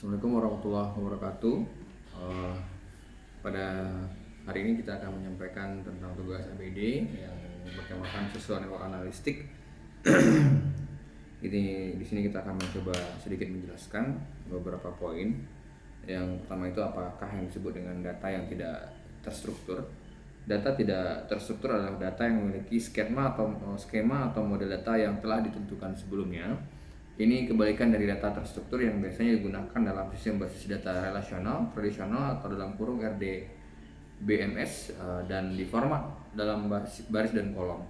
Assalamualaikum warahmatullahi wabarakatuh. Eh, Pada hari ini kita akan menyampaikan tentang tugas ABD yang bertemakan visual network analistik. Ini di sini kita akan mencoba sedikit menjelaskan beberapa poin. Yang pertama itu apakah yang disebut dengan data yang tidak terstruktur. Data tidak terstruktur adalah data yang memiliki skema atau model data yang telah ditentukan sebelumnya. Ini kebalikan dari data terstruktur yang biasanya digunakan dalam sistem basis data relasional, tradisional atau dalam kurung RDBMS dan di format dalam baris dan kolom.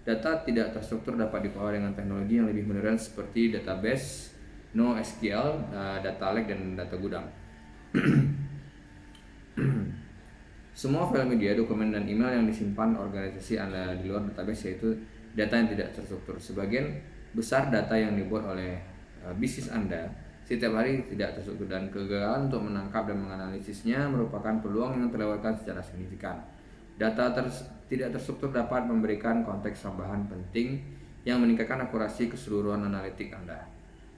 Data tidak terstruktur dapat dikelola dengan teknologi yang lebih modern seperti database, NoSQL, data lake dan data gudang. Semua file media, dokumen, dan email yang disimpan organisasi Anda di luar database yaitu data yang tidak terstruktur. Sebagian besar data yang dibuat oleh bisnis Anda setiap hari tidak terstruktur, dan kegagalan untuk menangkap dan menganalisisnya merupakan peluang yang terlewatkan secara signifikan. Data tidak terstruktur dapat memberikan konteks tambahan penting yang meningkatkan akurasi keseluruhan analitik Anda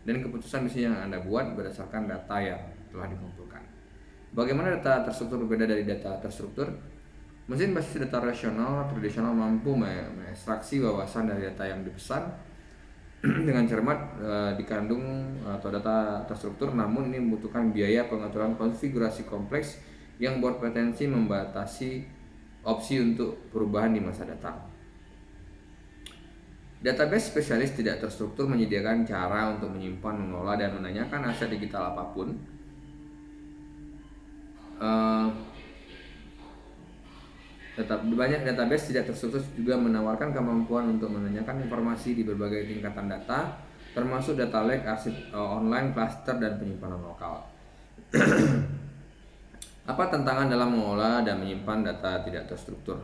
dan keputusan bisnis yang Anda buat berdasarkan data yang telah dikumpulkan. Bagaimana data terstruktur berbeda dari data terstruktur? Mesin basis data rasional tradisional mampu mengekstraksi wawasan dari data yang dipesan dengan cermat dikandung atau data terstruktur, namun ini membutuhkan biaya pengaturan konfigurasi kompleks yang berpotensi membatasi opsi untuk perubahan di masa datang. Database spesialis tidak terstruktur menyediakan cara untuk menyimpan, mengelola, dan menanyakan aset digital apapun. Banyak database tidak terstruktur juga menawarkan kemampuan untuk menanyakan informasi di berbagai tingkatan data, termasuk data lake, arsip online, cluster, dan penyimpanan lokal. Apa tantangan dalam mengelola dan menyimpan data tidak terstruktur?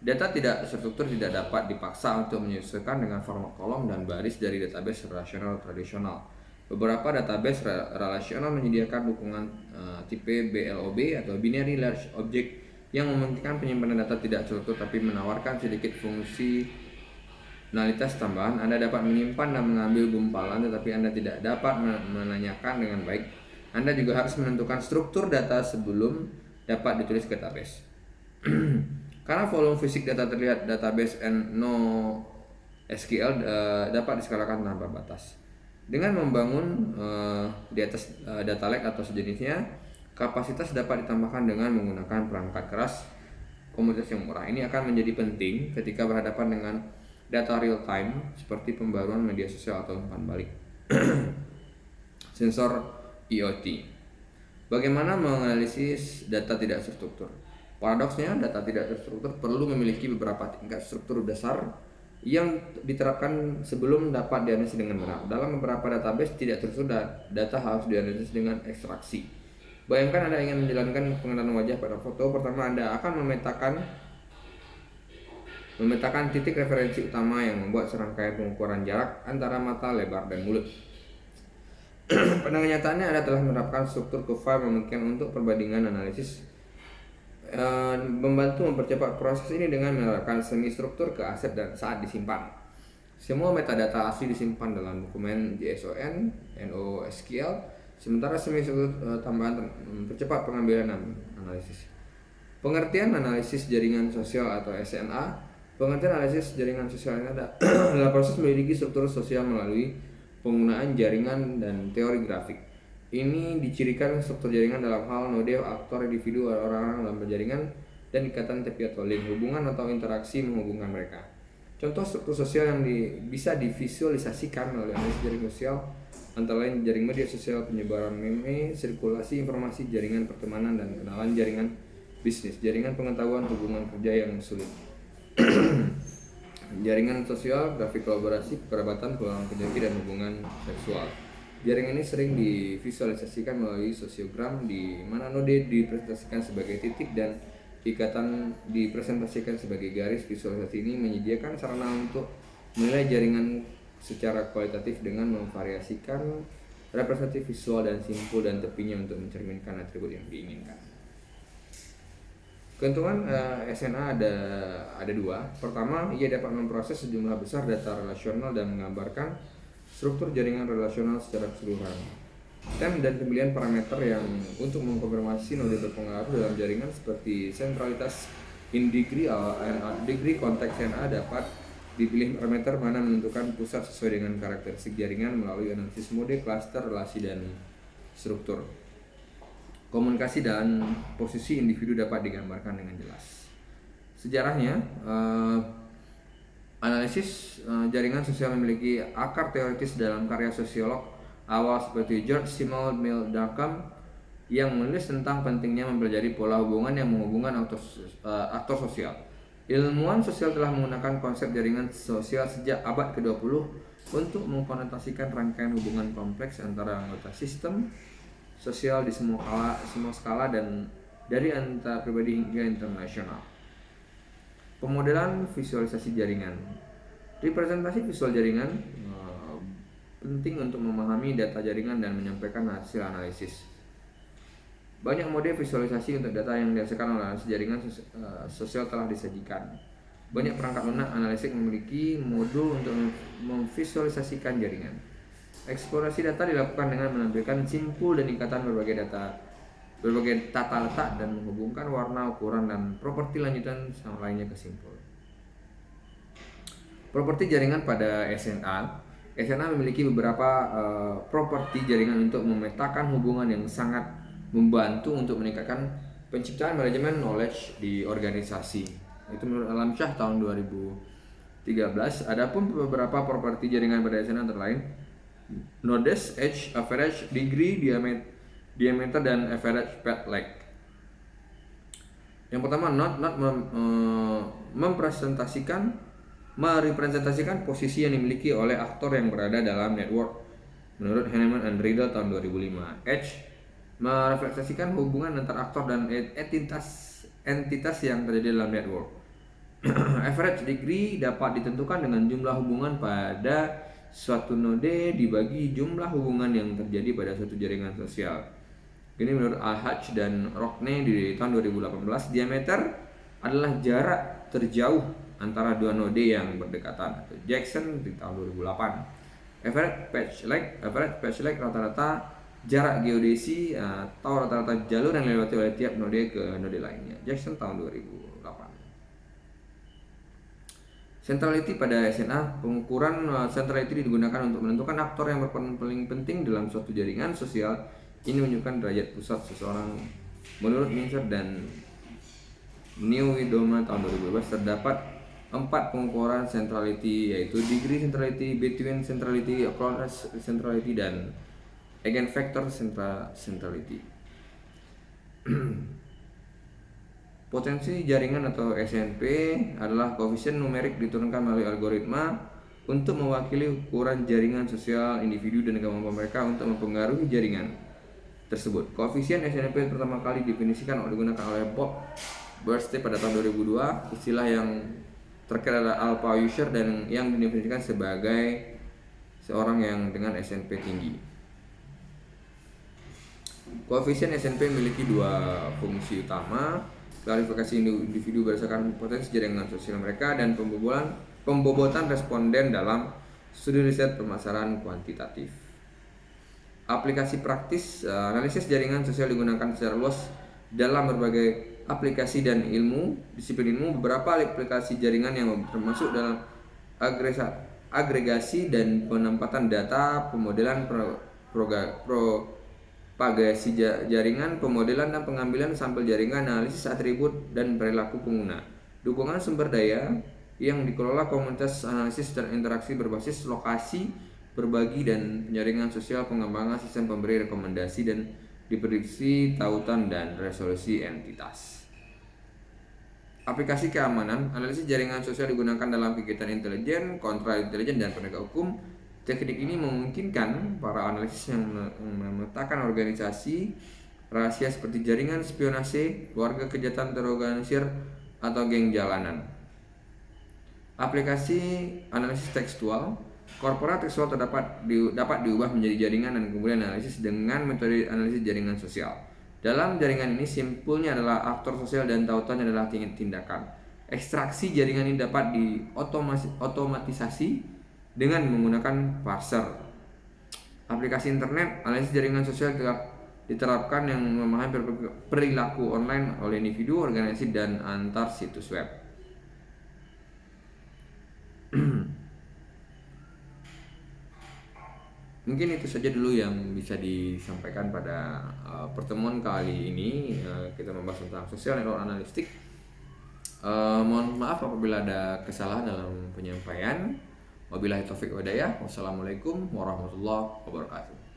Data tidak terstruktur tidak dapat dipaksa untuk menyesuaikan dengan format kolom dan baris dari database relasional tradisional. Beberapa database relasional menyediakan dukungan tipe BLOB atau Binary Large Object yang memungkinkan penyimpanan data tidak terstruktur tapi menawarkan sedikit fungsionalitas tambahan. Anda dapat menyimpan dan mengambil gumpalan, tetapi Anda tidak dapat menanyakan dengan baik. Anda juga harus menentukan struktur data sebelum dapat ditulis ke database. Karena volume fisik data terlihat, database and NoSQL dapat diskalakan tanpa batas. Dengan membangun di atas data lake atau sejenisnya, kapasitas dapat ditambahkan dengan menggunakan perangkat keras komoditas yang murah. Ini akan menjadi penting ketika berhadapan dengan data real time seperti pembaruan media sosial atau umpan balik. Sensor IoT. Bagaimana menganalisis data tidak terstruktur? Paradoksnya, data tidak terstruktur perlu memiliki beberapa tingkat struktur dasar yang diterapkan sebelum dapat dianalisis dengan benar. Dalam beberapa database tidak terstruktur, data harus dianalisis dengan ekstraksi. Bayangkan Anda ingin menjalankan pengenalan wajah pada foto. Pertama, Anda akan memetakan titik referensi utama yang membuat serangkaian pengukuran jarak antara mata, lebar, dan mulut. Pada kenyataannya, Anda telah menerapkan struktur ke file memungkinkan untuk perbandingan analisis, membantu mempercepat proses ini dengan menerapkan semi struktur ke aset dan saat disimpan. Semua metadata asli disimpan dalam dokumen JSON, NoSQL, sementara semi struktur tambahan mempercepat pengambilan analisis. Pengertian analisis jaringan sosial atau SNA. Pengertian analisis jaringan sosial ini adalah proses memiliki struktur sosial melalui penggunaan jaringan dan teori grafik. Ini dicirikan struktur jaringan dalam hal node, aktor, individu, orang-orang dalam jaringan, dan ikatan tepi atau link, hubungan atau interaksi menghubungkan mereka. Contoh struktur sosial yang bisa divisualisasikan melalui analisis jaring sosial antara lain jaring media sosial, penyebaran meme, sirkulasi informasi, jaringan pertemanan dan kenalan, jaringan bisnis, jaringan pengetahuan, hubungan kerja yang sulit, jaringan sosial, grafik kolaborasi, kerabatan, peluang rezeki, dan hubungan seksual. Jaringan ini sering divisualisasikan melalui sosiogram, di mana node dipresentasikan sebagai titik dan ikatan dipresentasikan sebagai garis. Visualisasi ini menyediakan sarana untuk menilai jaringan secara kualitatif dengan memvariasikan representatif visual dan simpul dan tepinya untuk mencerminkan atribut yang diinginkan. Keuntungan SNA ada dua. Pertama, ia dapat memproses sejumlah besar data relasional dan menggambarkan struktur jaringan relasional secara keseluruhan. Tem dan pemilihan parameter yang untuk mengkonfirmasi node berpengaruh dalam jaringan seperti sentralitas in degree degree konteks NA dapat dipilih parameter mana menentukan pusat sesuai dengan karakteristik jaringan melalui analisis mode, klaster, relasi, dan struktur. Komunikasi dan posisi individu dapat digambarkan dengan jelas. Sejarahnya, analisis jaringan sosial memiliki akar teoritis dalam karya sosiolog awal seperti George Simmel Durkheim yang menulis tentang pentingnya mempelajari pola hubungan yang menghubungkan aktor sosial. Ilmuwan sosial telah menggunakan konsep jaringan sosial sejak abad ke-20 untuk mengkonotasikan rangkaian hubungan kompleks antara anggota sistem sosial di semua skala dan dari antar pribadi hingga internasional. Pemodelan visualisasi jaringan. Representasi visual jaringan penting untuk memahami data jaringan dan menyampaikan hasil analisis. Banyak mode visualisasi untuk data yang dihasilkan oleh analisis jaringan sosial telah disajikan. Banyak perangkat lunak analitik memiliki modul untuk memvisualisasikan jaringan. Eksplorasi data dilakukan dengan menampilkan simpul dan ikatan berbagai tata letak dan menghubungkan warna, ukuran, dan properti lanjutan sama lainnya ke simpul. Properti jaringan pada SNA memiliki beberapa properti jaringan untuk memetakan hubungan yang sangat membantu untuk meningkatkan penciptaan manajemen knowledge di organisasi. Itu menurut Alam Shah tahun 2013. Adapun beberapa properti jaringan pada SNA antara lain nodes, edge, average, degree, diameter, dan average path length. Yang pertama, merepresentasikan posisi yang dimiliki oleh aktor yang berada dalam network menurut Henneman and Riedel tahun 2005. Edge merefleksikan hubungan antar aktor dan entitas yang terjadi dalam network. Average degree dapat ditentukan dengan jumlah hubungan pada suatu node dibagi jumlah hubungan yang terjadi pada suatu jaringan sosial. Ini menurut Al-Hajj dan Rockne di tahun 2018. Diameter adalah jarak terjauh antara dua node yang berdekatan. Jackson di tahun 2008. Average patch length rata-rata jarak geodesi atau rata-rata jalur yang dilewati oleh tiap node ke node lainnya. Jackson tahun 2008. Centrality pada SNA, pengukuran centrality digunakan untuk menentukan aktor yang berperan paling penting dalam suatu jaringan sosial. Ini menunjukkan derajat pusat seseorang. Menurut Mincer dan Newidoma tahun 2012 terdapat 4 pengukuran centrality, yaitu degree centrality, between centrality, across centrality, dan eigenvector centrality. Potensi jaringan atau SNP adalah koefisien numerik diturunkan melalui algoritma untuk mewakili ukuran jaringan sosial individu dan kemampuan mereka untuk mempengaruhi jaringan tersebut. Koefisien SNP pertama kali digunakan oleh Bob Bernstein pada tahun 2002. Istilah yang terkait adalah alpha user dan yang didefinisikan sebagai seorang yang dengan SNP tinggi. Koefisien SNP memiliki dua fungsi utama: klarifikasi individu berdasarkan potensi jaringan sosial mereka dan pembobotan responden dalam studi riset permasalahan kuantitatif. Aplikasi praktis analisis jaringan sosial digunakan secara luas dalam berbagai aplikasi dan disiplin ilmu. Beberapa aplikasi jaringan yang termasuk dalam agregasi dan penempatan data, pemodelan propagasi jaringan, pemodelan dan pengambilan sampel jaringan, analisis atribut dan perilaku pengguna, dukungan sumber daya yang dikelola komunitas, analisis dan interaksi berbasis lokasi, berbagi dan penjaringan sosial, pengembangan sistem pemberi rekomendasi dan diprediksi tautan dan resolusi entitas. Aplikasi keamanan, analisis jaringan sosial digunakan dalam kegiatan intelijen, kontra intelijen, dan penegak hukum. Teknik ini memungkinkan para analisis yang memetakan organisasi rahasia seperti jaringan spionase, keluarga kejahatan terorganisir, atau geng jalanan. Aplikasi analisis tekstual, korporat tekstual dapat diubah menjadi jaringan dan kemudian analisis dengan metode analisis jaringan sosial. Dalam jaringan ini simpulnya adalah aktor sosial dan tautannya adalah tindakan. Ekstraksi jaringan ini dapat diotomatisasi dengan menggunakan parser. aplikasi internet, analisis jaringan sosial diterapkan yang memahami perilaku online oleh individu, organisasi, dan antar situs web. Mungkin itu saja dulu yang bisa disampaikan pada pertemuan kali ini. Kita membahas tentang social network analytics. Mohon maaf apabila ada kesalahan dalam penyampaian. Wabillahi taufik wa hidayah. Wassalamualaikum warahmatullahi wabarakatuh.